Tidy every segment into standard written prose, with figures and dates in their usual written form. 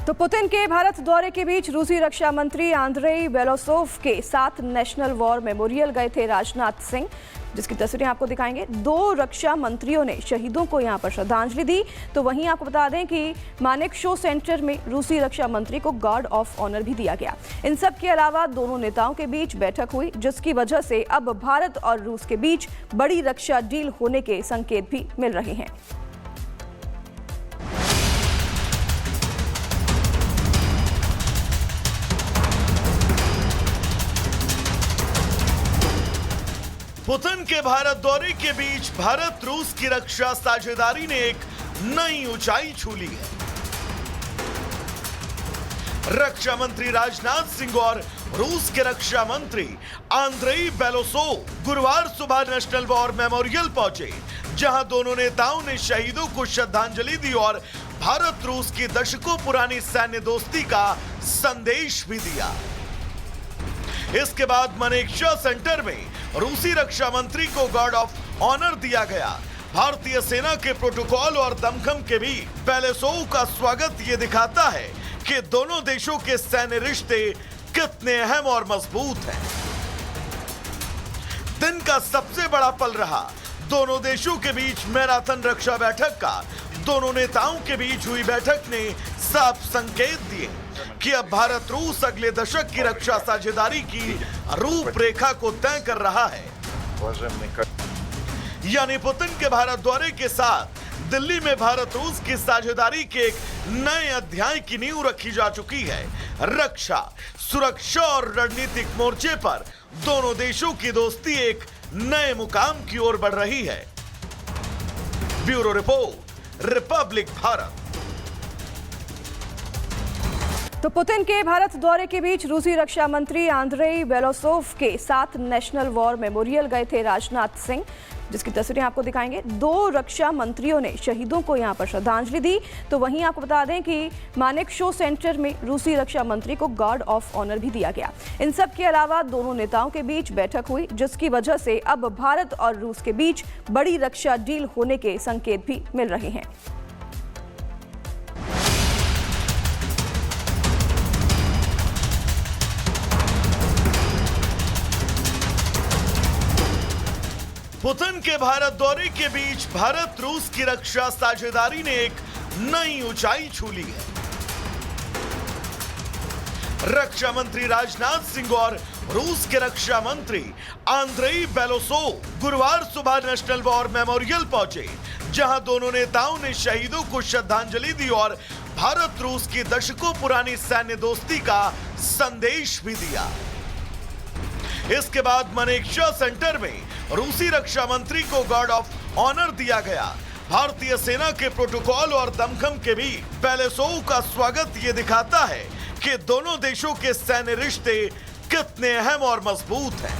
तो पुतिन के भारत दौरे के बीच रूसी रक्षा मंत्री आंद्रेई बेलोसोव के साथ नेशनल वॉर मेमोरियल गए थे राजनाथ सिंह, जिसकी तस्वीरें आपको दिखाएंगे। दो रक्षा मंत्रियों ने शहीदों को यहां पर श्रद्धांजलि दी। तो वहीं आपको बता दें कि मानेक शो सेंटर में रूसी रक्षा मंत्री को गार्ड ऑफ ऑनर भी दिया गया। इन सब के अलावा दोनों नेताओं के बीच बैठक हुई, जिसकी वजह से अब भारत और रूस के बीच बड़ी रक्षा डील होने के संकेत भी मिल रहे हैं। पुतिन के भारत दौरे के बीच भारत रूस की रक्षा साझेदारी ने एक नई ऊंचाई छू ली है। रक्षा मंत्री राजनाथ सिंह और रूस के रक्षा मंत्री आंद्रेई बेलोसोव गुरुवार सुबह नेशनल वॉर मेमोरियल पहुंचे, जहां दोनों नेताओं ने शहीदों को श्रद्धांजलि दी और भारत रूस की दशकों पुरानी सैन्य दोस्ती का संदेश भी दिया। इसके बाद मनेकशा सेंटर में रूसी रक्षा मंत्री को गार्ड ऑफ ऑनर दिया गया। भारतीय सेना के प्रोटोकॉल और दमखम के भी बेलोसोव का स्वागत ये दिखाता है कि दोनों देशों के सैन्य रिश्ते कितने अहम और मजबूत हैं। दिन का सबसे बड़ा पल रहा दोनों देशों के बीच मैराथन रक्षा बैठक का। दोनों नेताओं के बीच हुई बैठक ने साफ संकेत दिए कि अब भारत रूस अगले दशक की रक्षा साझेदारी की रूपरेखा को तय कर रहा है। यानी पुतिन के भारत दौरे के साथ दिल्ली में भारत रूस की साझेदारी के एक नए अध्याय की नींव रखी जा चुकी है। रक्षा, सुरक्षा और रणनीतिक मोर्चे पर दोनों देशों की दोस्ती एक नए मुकाम की ओर बढ़ रही है। Bureau report, Republic Bharat. तो पुतिन के भारत दौरे के बीच रूसी रक्षा मंत्री आंद्रेई बेलोसोव के साथ नेशनल वॉर मेमोरियल गए थे राजनाथ सिंह, जिसकी तस्वीरें आपको दिखाएंगे। दो रक्षा मंत्रियों ने शहीदों को यहां पर श्रद्धांजलि दी। तो वहीं आपको बता दें कि मानेक शो सेंटर में रूसी रक्षा मंत्री को गार्ड ऑफ ऑनर भी दिया गया। इन सब के अलावा दोनों नेताओं के बीच बैठक हुई, जिसकी वजह से अब भारत और रूस के बीच बड़ी रक्षा डील होने के संकेत भी मिल रहे हैं। पुतिन के भारत दौरे के बीच भारत रूस की रक्षा साझेदारी ने एक नई ऊंचाई छू ली है। रक्षा मंत्री राजनाथ सिंह और रूस के रक्षा मंत्री आंद्रेई बेलोसोव गुरुवार सुबह नेशनल वॉर मेमोरियल पहुंचे, जहां दोनों नेताओं ने शहीदों को श्रद्धांजलि दी और भारत रूस की दशकों पुरानी सैन्य दोस्ती का संदेश भी दिया। इसके बाद मनेकशा सेंटर में रूसी रक्षा मंत्री को गार्ड ऑफ ऑनर दिया गया। भारतीय सेना के प्रोटोकॉल और दमखम के भी बेलोसोव का स्वागत ये दिखाता है कि दोनों देशों के सैन्य रिश्ते कितने अहम और मजबूत हैं।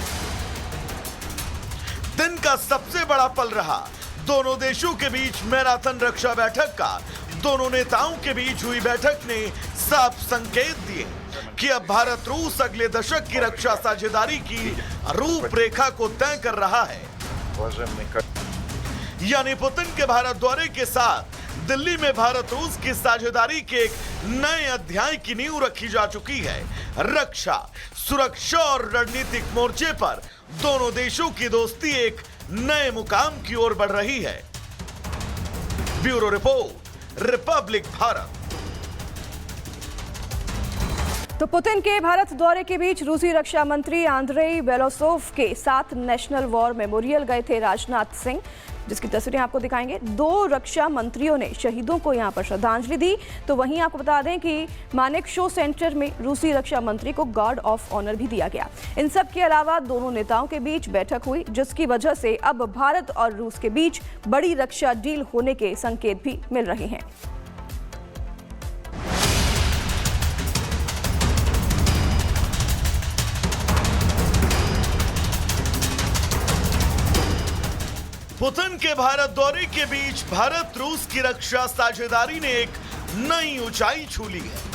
दिन का सबसे बड़ा पल रहा दोनों देशों के बीच मैराथन रक्षा बैठक का। दोनों नेताओं के बीच हुई बैठक ने साफ संकेत दिए कि अब भारत रूस अगले दशक की रक्षा साझेदारी की रूपरेखा को तय कर रहा है। यानी पुतिन के भारत दौरे के साथ दिल्ली में भारत रूस की साझेदारी के एक नए अध्याय की नींव रखी जा चुकी है। रक्षा, सुरक्षा और रणनीतिक मोर्चे पर दोनों देशों की दोस्ती एक नए मुकाम की ओर बढ़ रही है। Bureau report, Republic Bharat. तो पुतिन के भारत दौरे के बीच रूसी रक्षा मंत्री आंद्रेई बेलोसोव के साथ नेशनल वॉर मेमोरियल गए थे राजनाथ सिंह, जिसकी तस्वीरें आपको दिखाएंगे। दो रक्षा मंत्रियों ने शहीदों को यहां पर श्रद्धांजलि दी। तो वहीं आपको बता दें कि मानेक शो सेंटर में रूसी रक्षा मंत्री को गार्ड ऑफ ऑनर भी दिया गया। इन सब के अलावा दोनों नेताओं के बीच बैठक हुई, जिसकी वजह से अब भारत और रूस के बीच बड़ी रक्षा डील होने के संकेत भी मिल रहे हैं। पुतिन के भारत दौरे के बीच भारत रूस की रक्षा साझेदारी ने एक नई ऊंचाई छू ली है।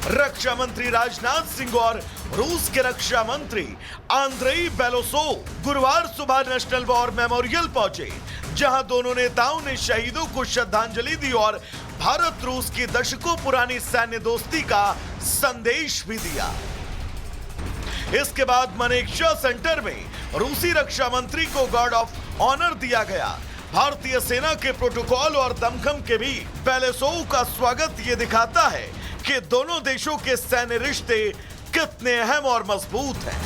रक्षा मंत्री राजनाथ सिंह और रूस के रक्षा मंत्री आंद्रेई बेलोसोव गुरुवार सुबह नेशनल वॉर मेमोरियल पहुंचे, जहां दोनों नेताओं ने शहीदों को श्रद्धांजलि दी और भारत रूस की दशकों पुरानी सैन्य दोस्ती का संदेश भी दिया। इसके बाद मनेकशा सेंटर में रूसी रक्षा मंत्री को गार्ड ऑफ ऑनर दिया गया। भारतीय सेना के प्रोटोकॉल और दमखम के भी बेलोसोव का स्वागत ये दिखाता है कि दोनों देशों के सैन्य रिश्ते कितने अहम और मजबूत हैं।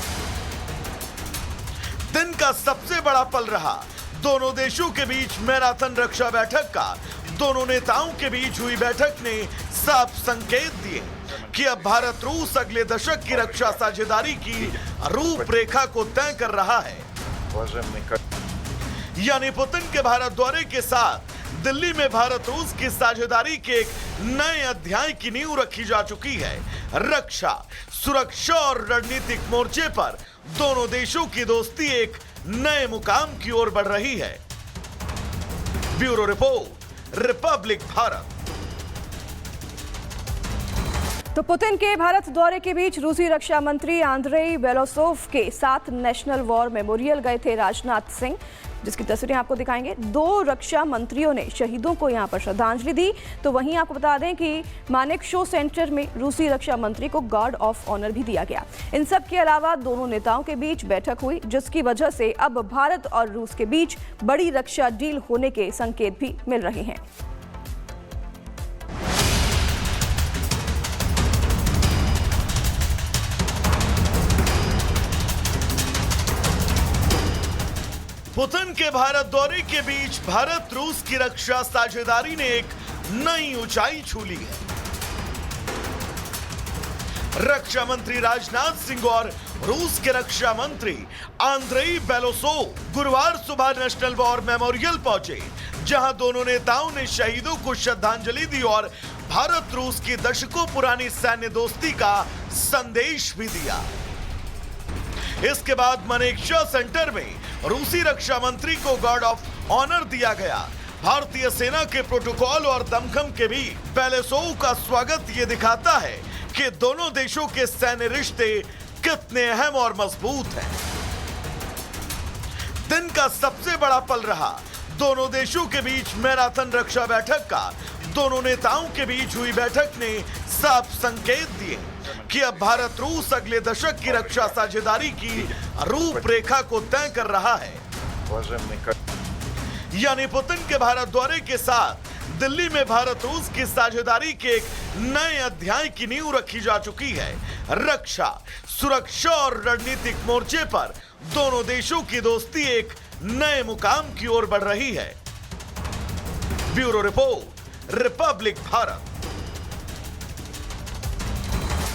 दिन का सबसे बड़ा पल रहा दोनों देशों के बीच मैराथन रक्षा बैठक का। दोनों नेताओं के बीच हुई बैठक ने साफ संकेत दिए कि अब भारत रूस अगले दशक की रक्षा साझेदारी की रूपरेखा को तय कर रहा है। यानी पुतिन के भारत दौरे के साथ दिल्ली में भारत रूस की साझेदारी के एक नए अध्याय की नींव रखी जा चुकी है। रक्षा, सुरक्षा और रणनीतिक मोर्चे पर दोनों देशों की दोस्ती एक नए मुकाम की ओर बढ़ रही है। Bureau report, Republic Bharat. तो पुतिन के भारत दौरे के बीच रूसी रक्षा मंत्री आंद्रेई बेलोसोव के साथ नेशनल वॉर मेमोरियल गए थे राजनाथ सिंह, जिसकी तस्वीरें आपको दिखाएंगे। 2 रक्षा मंत्रियों ने शहीदों को यहां पर श्रद्धांजलि दी। तो वहीं आपको बता दें कि मानेकशॉ सेंटर में रूसी रक्षा मंत्री को गार्ड ऑफ ऑनर भी दिया गया। इन सब के अलावा दोनों नेताओं के बीच बैठक हुई, जिसकी वजह से अब भारत और रूस के बीच बड़ी रक्षा डील होने के संकेत भी मिल रहे हैं। पुतिन के भारत दौरे के बीच भारत रूस की रक्षा साझेदारी ने एक नई ऊंचाई छू ली है। रक्षा मंत्री राजनाथ सिंह और रूस के रक्षा मंत्री आंद्रेई बेलोसोव गुरुवार सुबह नेशनल वॉर मेमोरियल पहुंचे, जहां दोनों नेताओं ने शहीदों को श्रद्धांजलि दी और भारत रूस की दशकों पुरानी सैन्य दोस्ती का संदेश भी दिया। इसके बाद मनेकशा सेंटर में रूसी रक्षा मंत्री को गार्ड ऑफ ऑनर दिया गया। भारतीय सेना के प्रोटोकॉल और दमखम के भी बेलोसोव का स्वागत ये दिखाता है कि दोनों देशों के सैन्य रिश्ते कितने अहम और मजबूत हैं। दिन का सबसे बड़ा पल रहा दोनों देशों के बीच मैराथन रक्षा बैठक का। दोनों नेताओं के बीच हुई बैठक ने साफ संकेत दिए कि अब भारत रूस अगले दशक की रक्षा साझेदारी की रूपरेखा को तय कर रहा है। यानी पुतिन के भारत दौरे के साथ दिल्ली में भारत रूस की साझेदारी के एक नए अध्याय की नींव रखी जा चुकी है। रक्षा, सुरक्षा और रणनीतिक मोर्चे पर दोनों देशों की दोस्ती एक नए मुकाम की ओर बढ़ रही है। Bureau report, Republic Bharat.